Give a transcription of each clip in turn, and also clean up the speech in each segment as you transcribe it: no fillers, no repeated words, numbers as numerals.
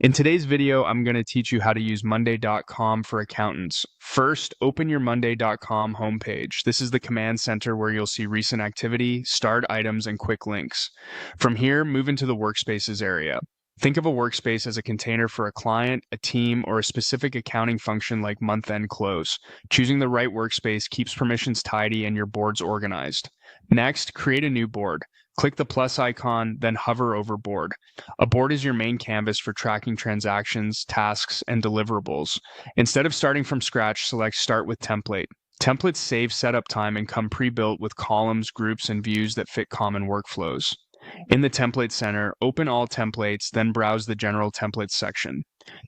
In today's video, I'm going to teach you how to use Monday.com for accountants. First, open your Monday.com homepage. This is the command center where you'll see recent activity, starred items, and quick links. From here, move into the workspaces area. Think of a workspace as a container for a client, a team, or a specific accounting function like month-end close. Choosing the right workspace keeps permissions tidy and your boards organized. Next, create a new board. Click the plus icon, then hover over board. A board is your main canvas for tracking transactions, tasks, and deliverables. Instead of starting from scratch, select Start with Template. Templates save setup time and come pre-built with columns, groups, and views that fit common workflows. In the Template Center, open all templates, then browse the General Templates section.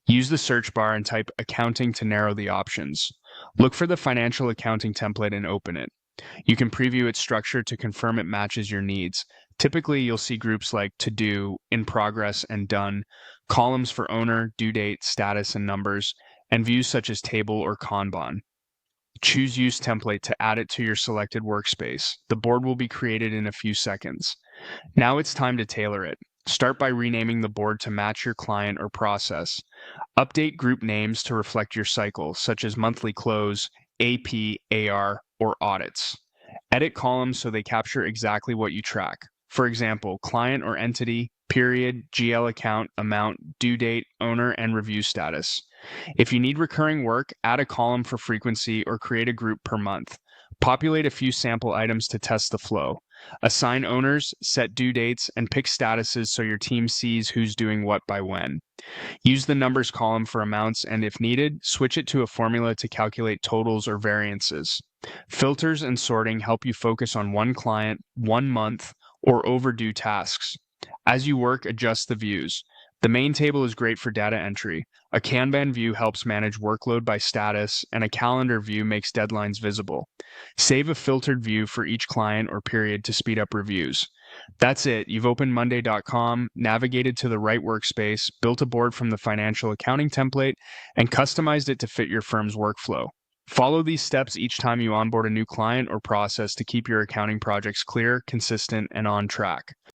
Use the search bar and type Accounting to narrow the options. Look for the Financial Accounting template and open it. You can preview its structure to confirm it matches your needs. Typically, you'll see groups like To Do, In Progress, and Done, columns for owner, due date, status, and numbers, and views such as Table or Kanban. Choose Use Template to add it to your selected workspace. The board will be created in a few seconds. Now it's time to tailor it. Start by renaming the board to match your client or process. Update group names to reflect your cycle, such as monthly close, AP, AR, or audits. Edit columns so they capture exactly what you track. For example, client or entity, period, GL account, amount, due date, owner, and review status. If you need recurring work, add a column for frequency or create a group per month. Populate a few sample items to test the flow. Assign owners, set due dates, and pick statuses so your team sees who's doing what by when. Use the numbers column for amounts and, if needed, switch it to a formula to calculate totals or variances. Filters and sorting help you focus on one client, 1 month, or overdue tasks. As you work, adjust the views. The main table is great for data entry. A Kanban view helps manage workload by status, and a calendar view makes deadlines visible. Save a filtered view for each client or period to speed up reviews. That's it. You've opened Monday.com, navigated to the right workspace, built a board from the financial accounting template, and customized it to fit your firm's workflow. Follow these steps each time you onboard a new client or process to keep your accounting projects clear, consistent, and on track.